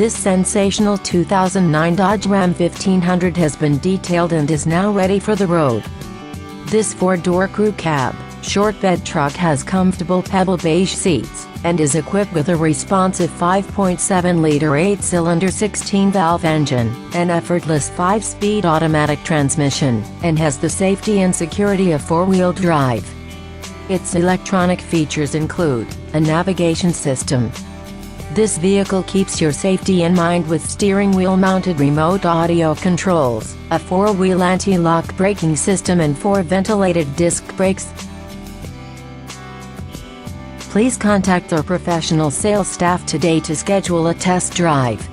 This sensational 2009 Dodge Ram 1500 has been detailed and is now ready for the road. This four-door crew cab, short bed truck has comfortable pebble beige seats, and is equipped with a responsive 5.7-liter 8-cylinder 16-valve engine, an effortless 5-speed automatic transmission, and has the safety and security of four-wheel drive. Its electronic features include a navigation system. This vehicle keeps your safety in mind with steering wheel-mounted remote audio controls, a 4-wheel anti-lock braking system and 4 ventilated disc brakes. Please contact our professional sales staff today to schedule a test drive.